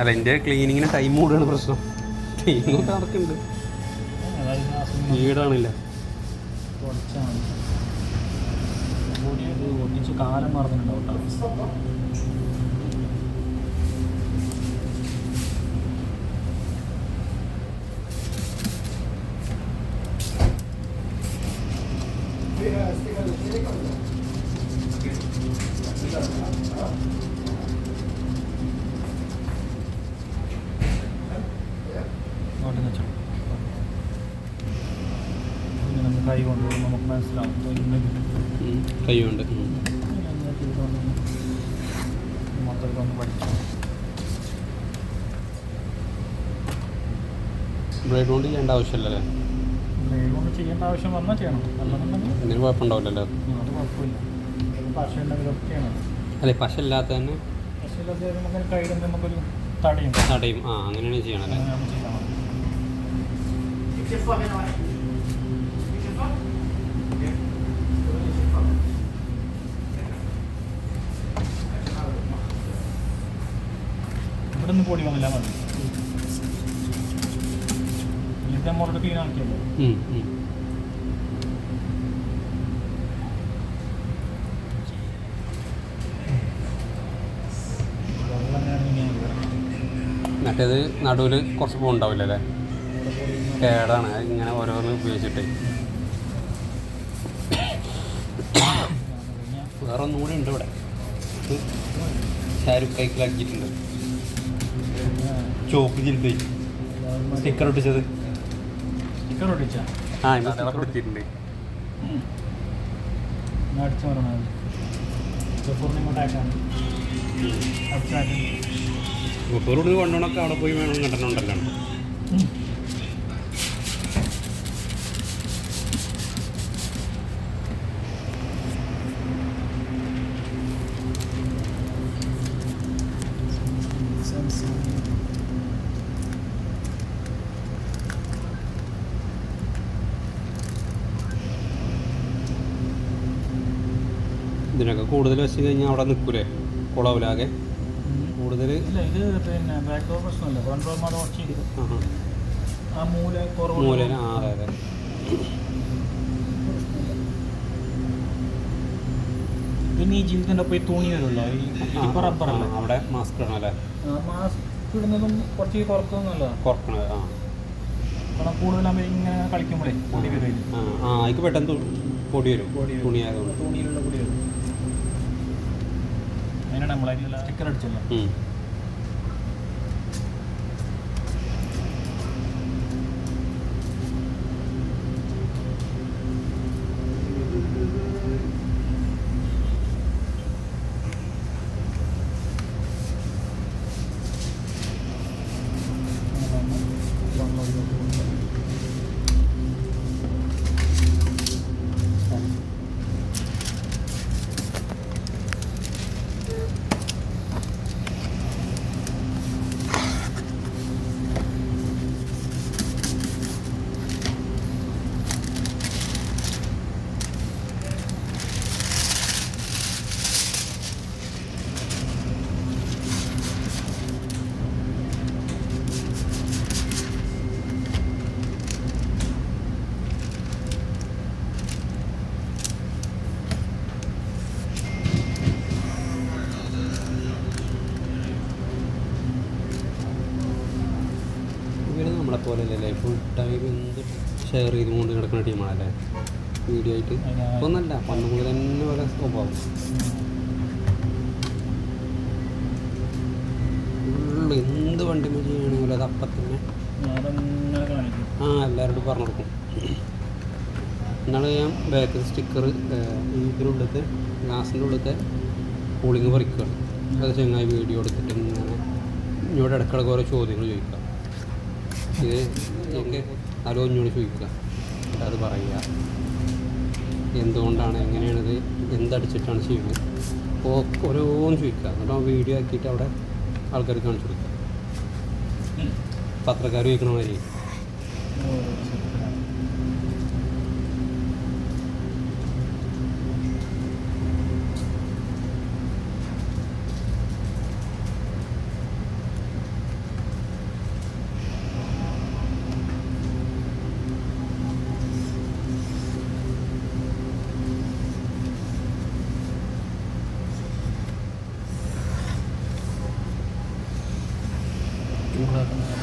അല്ല എൻ്റെ ക്ലീനിങ്ങിന് ടൈം കൂടെയാണ് പ്രശ്നം. ക്ലീനിങ്ങൊക്കെ നടക്കുന്നുണ്ട്, വീടാണില്ല. ഒട്ടിച്ച് കാലം മറന്നിട്ടുണ്ടാവും. കൈ കൊണ്ട് നമുക്ക് മനസ്സിലാവും കൈ കൊണ്ട് മൊത്തത്തിൽ ഒന്ന് പഠിച്ചു. ബ്ലേഡ് കൊണ്ട് ചെയ്യേണ്ട ആവശ്യമില്ലല്ലേ? ബ്ലേഡ് കൊണ്ട് ചെയ്യേണ്ട ആവശ്യം വന്നാൽ ചെയ്യണം, അല്ലെന്നുണ്ടെങ്കിൽ എന്തിനും കുഴപ്പമുണ്ടാവില്ലല്ലോ. അത് കുഴപ്പമില്ല. പശ ഉണ്ടെങ്കിലൊക്കെ ചെയ്യണം. അല്ലെ പശ ഇല്ലാത്ത തന്നെ പശ ഇല്ലാത്ത നമുക്ക് കൈകൊണ്ട് നമുക്കൊരു തടയും. അങ്ങനെയാണ് ചെയ്യണല്ലേ? ഇവിടെ നിന്ന് പൊടി വന്നില്ല മതി. ഇത് നമ്മളോട് ക്ലീൻ ആക്കിയല്ലോ. മറ്റേത് നടുവിൽ കുറച്ച് പോകുന്നുണ്ടാവില്ലല്ലേ? കേടാണ് ഇങ്ങനെ ഓരോന്ന് ഉപയോഗിച്ചിട്ട്. വേറെ ഒന്നും കൂടി ഉണ്ട് ഇവിടെ. ഷാരൂഖ് കൈക്കിലാക്കിയിട്ടുണ്ട്. ചോപ്പ് ജിൽബി സ്റ്റിക്കർ ഒട്ടിച്ചത്. സ്റ്റിക്കർ ഒട്ടിച്ചാ സ്റ്റിക്കർ ഒട്ടിച്ചിട്ടുണ്ട്. അടിച്ചു പറഞ്ഞത് ഇങ്ങോട്ടാക്കാണ്. മുപ്പതോട് കൊണ്ടുപോകണമൊക്കെ അവിടെ പോയി വേണം കണ്ടിട്ടുണ്ടല്ലോ. ഇതിനൊക്കെ കൂടുതൽ വെച്ച് കഴിഞ്ഞാൽ അവിടെ നിൽക്കൂലേ? കുളവിലാകെ കൂടുതൽ ഇല്ല. ഇത് പിന്നെ ബാക്ക് ഡോർ പ്രശ്നമല്ല, ഫ്രണ്ട് ഡോർ മാത്രം ഉറച്ചിരിക്കും. ആ മൂല അതെ അതെ. പിന്നെ ഈ ജീവിതത്തിൻ്റെ ഒപ്പം ഈ തുണി വരുമല്ലോ, ഈ റബ്ബറല്ല അവിടെ മാസ്ക് ഇടണല്ലേ? മാസ്ക് ഇടുന്നതും കുറച്ച് കുറക്കുന്നല്ലോ. കുറക്കണത് കാരണം കൂടുതലാകുമ്പോൾ ഇങ്ങനെ കളിക്കുമ്പോഴേ പൊടി വരും. അതിക്ക് പെട്ടെന്ന് പൊടി വരും. തുണിയായതുകൊണ്ട് തുണിയിലുള്ള പൊടി വരും. അതിനാണ് നമ്മളതിലുള്ള സ്റ്റിക്കർ അടിച്ചല്ലോ. നമ്മളെ പോലെ അല്ലേ ഫുൾ ടൈം എന്ത് ഷെയർ ചെയ്തുകൊണ്ട് കിടക്കുന്ന ടീമാണല്ലേ വീഡിയോ ആയിട്ട്? ഒന്നല്ല, പണ്ട് മുതൽ തന്നെ പോലെ സ്വഭാവം. ഫുള്ള് എന്ത് വണ്ടി ചെയ്യണമെങ്കിലും അത് അപ്പം തന്നെ എല്ലാവരോടും പറഞ്ഞു കൊടുക്കും. എന്നാണ് ഞാൻ ബാക്കിൽ സ്റ്റിക്കർ ഇതിനുള്ളിലത്തെ ഗ്ലാസിൻ്റെ ഉള്ളിലത്തെ കൂളിങ് പറിക്കുകയാണ്. അത് ചെങ്ങായി വീഡിയോ എടുത്തിട്ട് ഇങ്ങനെ ഇങ്ങോട്ട് ഇടക്കിടക്ക് ഓരോ ചോദ്യങ്ങൾ ചോദിക്കുക. ഇത് എനിക്ക് ആലോചിഞ്ഞോട് ചോദിക്കുക, അത് പറയുക, എന്തുകൊണ്ടാണ്, എങ്ങനെയാണിത്, എന്തടിച്ചിട്ടാണ് ചെയ്യുന്നത്, ഓരോന്ന് ചോദിക്കുക. എന്നിട്ട് ആ വീഡിയോ ആക്കിയിട്ട് അവിടെ ആൾക്കാർക്ക് കാണിച്ചു കൊടുക്കുക. പത്രക്കാർ ചോദിക്കണ മാതിരി. ചൂടാക്കുന്നത്.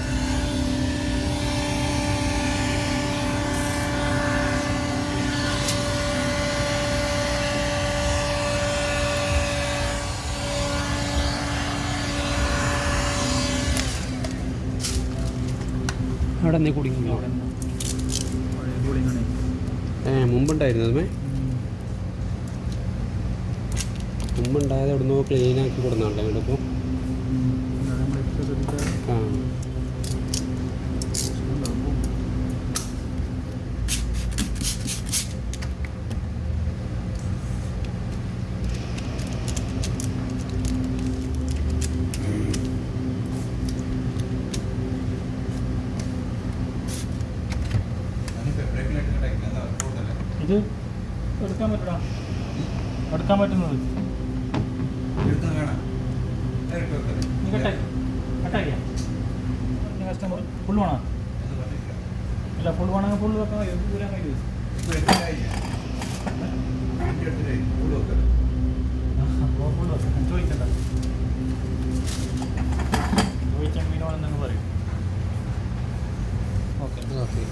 അവിടെ നീ കുടുങ്ങി അവിടെ എന്താ? പഴയ കൂളിങ്ങാണ്. മുമ്പുണ്ടായിരുന്നു അതുമേ മുമ്പുണ്ടായത് എവിടുന്നോ ക്ലീൻ ആക്കി കൊടുക്കുന്നുണ്ട് ഇവിടെ ഇപ്പോൾ ആ ഇത് എടുക്കാൻ പറ്റടാ, എടുക്കാൻ പറ്റുന്നത് നീ കട്ടാക്കിയാ കസ്റ്റമർ ഫുൾ വേണം. അല്ല ഫുൾ വേണമെങ്കിൽ ഫുൾ വെക്കാൻ കഴിയും, ദൂരം കഴിയും. ഫുൾ വെക്കാം, ചോദിക്കണ്ട. ചോദിക്കാൻ മീനോണെന്നങ്ങ് പറയും. Okay okay